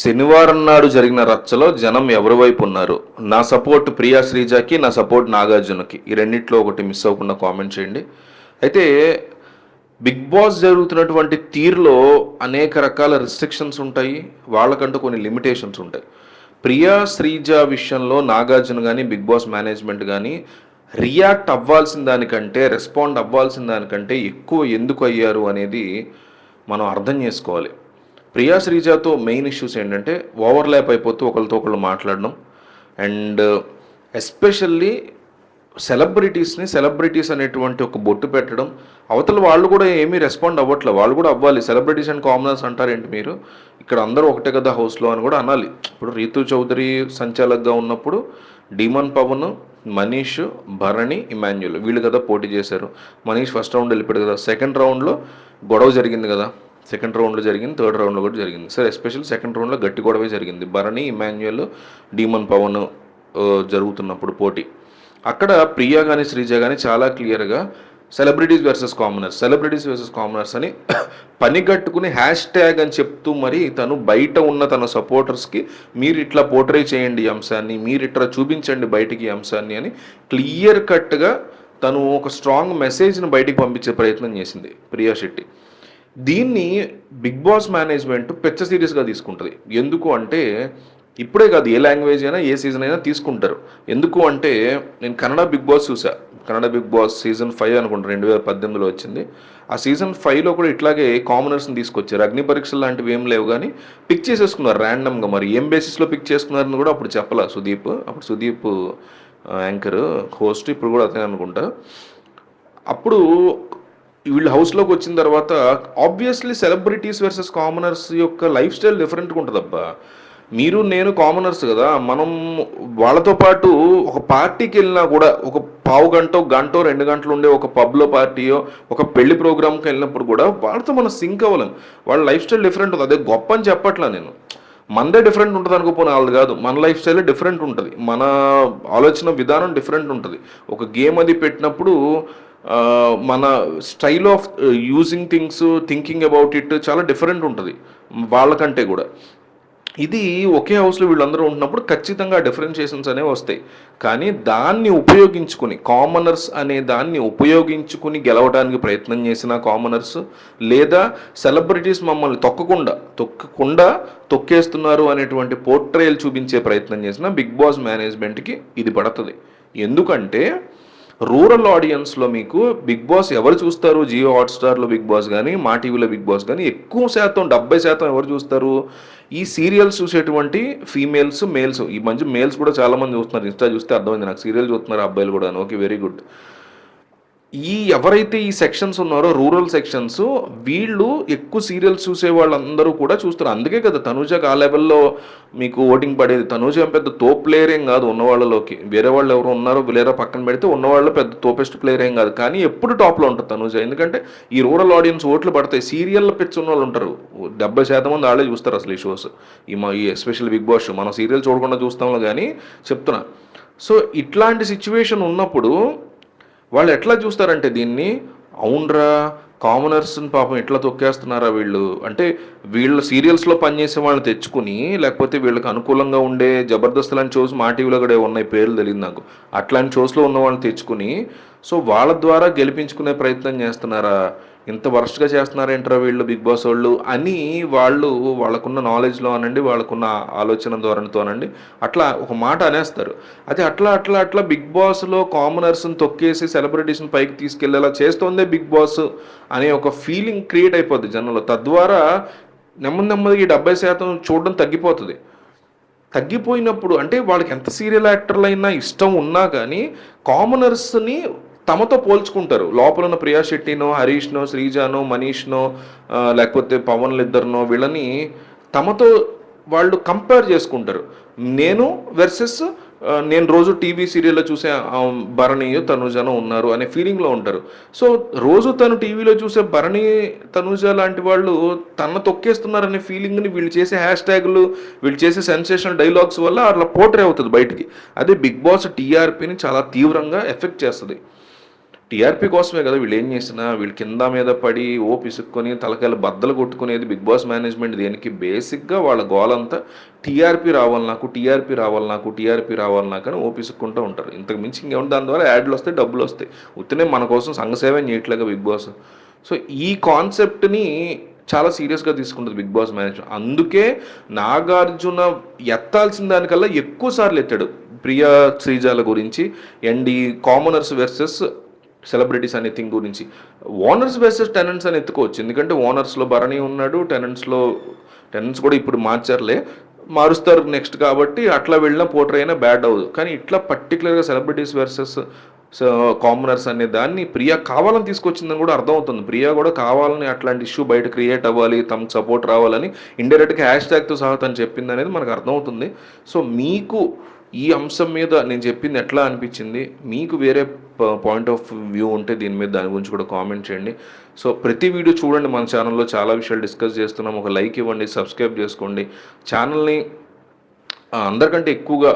శనివారం నాడు జరిగిన రచ్చలో జనం ఎవరి వైపు ఉన్నారు? నా సపోర్ట్ ప్రియా శ్రీజాకి, నా సపోర్ట్ నాగార్జునకి. ఈ రెండిట్లో ఒకటి మిస్ అవ్వకుండా కామెంట్ చేయండి. అయితే బిగ్ బాస్ జరుగుతున్నటువంటి తీరులో అనేక రకాల రిస్ట్రిక్షన్స్ ఉంటాయి, వాళ్ళకంటూ కొన్ని లిమిటేషన్స్ ఉంటాయి. ప్రియా శ్రీజ విషయంలో నాగార్జున కానీ బిగ్ బాస్ మేనేజ్మెంట్ కానీ రియాక్ట్ అవ్వాల్సిన దానికంటే, రెస్పాండ్ అవ్వాల్సిన దానికంటే ఎక్కువ ఎందుకు అయ్యారు అనేది మనం అర్థం చేసుకోవాలి. ప్రియా శ్రీజాతో మెయిన్ ఇష్యూస్ ఏంటంటే ఓవర్లాప్ అయిపోతూ ఒకరితో ఒకళ్ళు మాట్లాడడం, అండ్ ఎస్పెషల్లీ సెలబ్రిటీస్ అనేటువంటి ఒక బొట్టు పెట్టడం. అవతల వాళ్ళు కూడా ఏమీ రెస్పాండ్ అవ్వట్లేదు. వాళ్ళు కూడా అవ్వాలి. సెలబ్రిటీస్ అండ్ కామనర్స్ అంటారేంటి మీరు? ఇక్కడ అందరూ ఒకటే కదా హౌస్లో అని కూడా అనాలి. ఇప్పుడు రీతు చౌదరి సంచాలకుగా ఉన్నప్పుడు డీమన్ పవన్, మనీష్, భరణి, ఇమాన్యుల్ వీళ్ళు కదా పోటీ చేశారు. మనీష్ ఫస్ట్ రౌండ్ వెళ్ళిపోయాడు కదా. సెకండ్ రౌండ్లో గొడవ జరిగింది కదా. సెకండ్ రౌండ్లో జరిగింది, థర్డ్ రౌండ్లో కూడా జరిగింది. సరే, ఎస్పెషల్లీ సెకండ్ రౌండ్లో గట్టి గొడవే జరిగింది. భరణి, ఇమాన్యుల్, డీమన్ పవన్ జరుగుతున్నప్పుడు పోటీ. అక్కడ ప్రియా కానీ శ్రీజ కానీ చాలా క్లియర్గా సెలబ్రిటీస్ వర్సెస్ కామనర్స్ అని పనిగట్టుకుని హ్యాష్ ట్యాగ్ అని చెప్తూ మరి తను బయట ఉన్న తన సపోర్టర్స్కి మీరు ఇట్లా పోర్ట్రే చేయండి ఈ అంశాన్ని, మీరు ఇట్లా చూపించండి బయటికి ఈ అంశాన్ని అని క్లియర్ కట్గా తను ఒక స్ట్రాంగ్ మెసేజ్ని బయటికి పంపించే ప్రయత్నం చేసింది ప్రియా శెట్టి. దీన్ని బిగ్ బాస్ మేనేజ్మెంట్ పెద్ద సీరియస్గా తీసుకుంటుంది. ఎందుకు అంటే ఇప్పుడే కాదు, ఏ లాంగ్వేజ్ అయినా ఏ సీజన్ అయినా తీసుకుంటారు. ఎందుకు అంటే నేను కన్నడ బిగ్ బాస్ చూసా. కన్నడ బిగ్ బాస్ సీజన్ 5 అనుకుంటా 2018లో వచ్చింది. ఆ సీజన్ 5లో కూడా ఇట్లాగే కామనర్స్ని తీసుకొచ్చారు. అగ్ని పరీక్షలు లాంటివి ఏం లేవు కానీ పిక్ చేసేసుకున్నారు ర్యాండమ్గా. మరి ఏం బేసిస్లో పిక్ చేసుకున్నారని కూడా అప్పుడు చెప్పాల సుదీప్. అప్పుడు సుదీప్ యాంకర్, హోస్ట్, ఇప్పుడు కూడా అతనే అనుకుంటా. అప్పుడు వీళ్ళు హౌస్లోకి వచ్చిన తర్వాత ఆబ్వియస్లీ సెలబ్రిటీస్ వర్సెస్ కామనర్స్ యొక్క లైఫ్ స్టైల్ డిఫరెంట్గా ఉంటుంది. అబ్బా, మీరు నేను కామనర్స్ కదా, మనం వాళ్ళతో పాటు ఒక పార్టీకి వెళ్ళినా కూడా ఒక పావు గంట, గంట, 2 గంటలు ఉండే ఒక పబ్లో పార్టీయో ఒక పెళ్లి ప్రోగ్రామ్కి వెళ్ళినప్పుడు కూడా వాళ్ళతో మనం సింక్ అవ్వలేం. వాళ్ళ లైఫ్ స్టైల్ డిఫరెంట్ ఉంటుంది. అదే గొప్ప అని చెప్పట్లా నేను. మనదే డిఫరెంట్ ఉంటుంది అనుకోపోయిన వాళ్ళది కాదు. మన లైఫ్ స్టైల్ డిఫరెంట్ ఉంటుంది, మన ఆలోచన విధానం డిఫరెంట్ ఉంటుంది. ఒక గేమ్ అది పెట్టినప్పుడు మన style of using things, thinking about it చాలా డిఫరెంట్ ఉంటుంది వాళ్ళకంటే కూడా. ఇది ఒకే హౌస్లో వీళ్ళందరూ ఉంటున్నప్పుడు ఖచ్చితంగా డిఫరెన్షియేషన్స్ అనేవి వస్తాయి. కానీ దాన్ని ఉపయోగించుకుని, కామనర్స్ అనే దాన్ని ఉపయోగించుకుని గెలవడానికి ప్రయత్నం చేసిన కామనర్స్, లేదా సెలబ్రిటీస్ మమ్మల్ని తొక్కకుండా తొక్కేస్తున్నారు అనేటువంటి పోర్ట్రేయల్ చూపించే ప్రయత్నం చేసిన బిగ్ బాస్ మేనేజ్మెంట్కి ఇది పడుతుంది. ఎందుకంటే రూరల్ ఆడియన్స్లో మీకు బిగ్ బాస్ ఎవరు చూస్తారు? జియో హాట్స్టార్లో బిగ్ బాస్ కానీ, మా టీవీలో బిగ్ బాస్ కానీ ఎక్కువ శాతం 70% ఎవరు చూస్తారు? ఈ సీరియల్స్ చూసేటువంటి ఫీమేల్స్, మేల్స్. ఈ మంచి మేల్స్ కూడా చాలామంది చూస్తున్నారు. ఇన్స్టా చూస్తే అర్థమైంది నాకు, సీరియల్ చూస్తున్నారు అబ్బాయిలు కూడా. Okay, very good. ఎవరైతే ఈ సెక్షన్స్ ఉన్నారో రూరల్ సెక్షన్స్, వీళ్ళు ఎక్కువ సీరియల్స్ చూసే వాళ్ళందరూ కూడా చూస్తారు. అందుకే కదా తనూజకి ఆ లెవెల్లో మీకు ఓటింగ్ పడేది. తనూజ ఏం పెద్ద తోప్ ప్లేయర్ ఏం కాదు ఉన్నవాళ్ళలోకి. వేరే వాళ్ళు ఎవరు ఉన్నారో లేరా పక్కన పెడితే ఉన్నవాళ్ళు పెద్ద తోపెస్ట్ ప్లేయర్ ఏం కాదు. కానీ ఎప్పుడు టాప్లో ఉంటుంది తనూజ. ఎందుకంటే ఈ రూరల్ ఆడియన్స్ ఓట్లు పడతాయి. సీరియల్ పిచ్చి ఉన్న వాళ్ళు ఉంటారు, 70% మంది వాళ్ళే చూస్తారు అసలు ఈ షోస్. ఈ ఎస్పెషల్ బిగ్ బాస్ షో మనం సీరియల్ చూడకుండా చూస్తాము కానీ చెప్తున్నా. సో ఇట్లాంటి సిచ్యువేషన్ ఉన్నప్పుడు వాళ్ళు ఎట్లా చూస్తారంటే దీన్ని, అవునరా కామనర్స్ని పాపం ఎట్లా తొక్కేస్తున్నారా వీళ్ళు అంటే, వీళ్ళ సీరియల్స్లో పనిచేసే వాళ్ళని తెచ్చుకుని, లేకపోతే వీళ్ళకి అనుకూలంగా ఉండే జబర్దస్త్ లాంటి షోస్ మా టీవీలో కూడా ఉన్నాయి, పేర్లు తెలియదు నాకు, అట్లాంటి షోస్లో ఉన్న వాళ్ళని తెచ్చుకుని సో వాళ్ళ ద్వారా గెలిపించుకునే ప్రయత్నం చేస్తున్నారా? ఇంత వరస్ట్గా చేస్తున్నారేంటారా వీళ్ళు బిగ్ బాస్ వాళ్ళు అని వాళ్ళకున్న నాలెడ్జ్లో అనండి, వాళ్ళకున్న ఆలోచన ధోరణితో అనండి అట్లా ఒక మాట అనేస్తారు. అదే అట్లా బిగ్ బాస్లో కామనర్స్ని తొక్కేసి సెలబ్రిటీస్ని పైకి తీసుకెళ్లేలా చేస్తోందే బిగ్ బాస్ అనే ఒక ఫీలింగ్ క్రియేట్ అయిపోద్ది జనంలో. తద్వారా నెమ్మదిగా ఈ 70% చూడడం తగ్గిపోతుంది. తగ్గిపోయినప్పుడు అంటే వాళ్ళకి ఎంత సీరియల్ యాక్టర్లు అయినా ఇష్టం ఉన్నా కానీ కామనర్స్ని తమతో పోల్చుకుంటారు. లోపల ఉన్న ప్రియా శెట్టినో, హరీష్నో, శ్రీజానో, మనీష్నో, లేకపోతే పవన్లు ఇద్దరినో, వీళ్ళని తమతో వాళ్ళు కంపేర్ చేసుకుంటారు. నేను వర్సెస్ నేను రోజు టీవీ సీరియల్లో చూసే భరణి, తనూజనో ఉన్నారు అనే ఫీలింగ్లో ఉంటారు. సో రోజు తను టీవీలో చూసే భరణి, తనూజ లాంటి వాళ్ళు తన తొక్కేస్తున్నారనే ఫీలింగ్ని వీళ్ళు చేసే హ్యాష్ ట్యాగులు, వీళ్ళు చేసే సెన్సేషనల్ డైలాగ్స్ వల్ల అట్లా పోర్ట్రే అవుతుంది బయటికి. అదే బిగ్ బాస్ టీఆర్పీని చాలా తీవ్రంగా ఎఫెక్ట్ చేస్తుంది. టీఆర్పీ కోసమే కదా వీళ్ళు ఏం చేసినా, వీళ్ళు కింద మీద పడి పిసుక్కొని తలకాయలు బద్దలు కొట్టుకునేది బిగ్ బాస్ మేనేజ్మెంట్ దేనికి? బేసిక్గా వాళ్ళ గోలంతా టీఆర్పీ రావాలి నాకు, టీఆర్పీ రావాలి నాకు, టీఆర్పీ రావాలి నాకు అని పిసుక్కుంటూ ఉంటారు. ఇంతకు మించి ఇంకేముంది? దాని ద్వారా యాడ్లు వస్తాయి, డబ్బులు వస్తాయి. ఉత్తనే మన కోసం సంఘసేవ చేయట్లేగా బిగ్ బాస్. సో ఈ కాన్సెప్ట్ని చాలా సీరియస్గా తీసుకుంటుంది బిగ్ బాస్ మేనేజ్మెంట్. అందుకే నాగార్జున ఎత్తాల్సిన దానికల్లా ఎక్కువ సార్లు ఎత్తాడు ప్రియా శ్రీజాల గురించి అండ్ ఈ కామనర్స్ వర్సెస్ సెలబ్రిటీస్ అనే థింగ్ గురించి. ఓనర్స్ వర్సెస్ టెనెంట్స్ అని ఎత్తుకోవచ్చు, ఎందుకంటే ఓనర్స్లో భరణి ఉన్నాడు, టెనెంట్స్ కూడా ఇప్పుడు మారుస్తారు నెక్స్ట్, కాబట్టి అట్లా వెళ్ళినా పోటర్ అయినా బ్యాడ్ అవ్వదు. కానీ ఇట్లా పర్టికులర్గా సెలబ్రిటీస్ వర్సెస్ కామనర్స్ అనే దాన్ని ప్రియా కావాలని తీసుకొచ్చిందని కూడా అర్థమవుతుంది. ప్రియా కూడా కావాలని అట్లాంటి ఇష్యూ బయట క్రియేట్ అవ్వాలి, తమకు సపోర్ట్ రావాలని ఇండైరెక్ట్గా హ్యాష్ ట్యాగ్తో సహా తను చెప్పింది అనేది మనకు అర్థమవుతుంది. సో మీకు ఈ అంశం మీద నేను చెప్పింది ఎట్లా అనిపించింది, మీకు వేరే పాయింట్ ఆఫ్ వ్యూ ఉంటే దీని మీద దాని గురించి కూడా కామెంట్ చేయండి. సో ప్రతి వీడియో చూడండి, మన ఛానల్లో చాలా విషయాలు డిస్కస్ చేస్తున్నాం. ఒక లైక్ ఇవ్వండి, సబ్స్క్రైబ్ చేసుకోండి. ఛానల్ని అందరికంటే ఎక్కువగా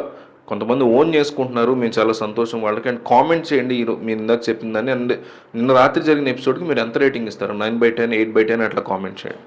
కొంతమంది ఓన్ చేసుకుంటున్నారు, మేము చాలా సంతోషం వాళ్ళకి. అండ్ కామెంట్ చేయండి మీరు ఇందాక చెప్పిందని. అండ్ నిన్న రాత్రి జరిగిన ఎపిసోడ్కి మీరు ఎంత రేటింగ్ ఇస్తారు? 9/10, 8/10 అట్లా కామెంట్ చేయండి.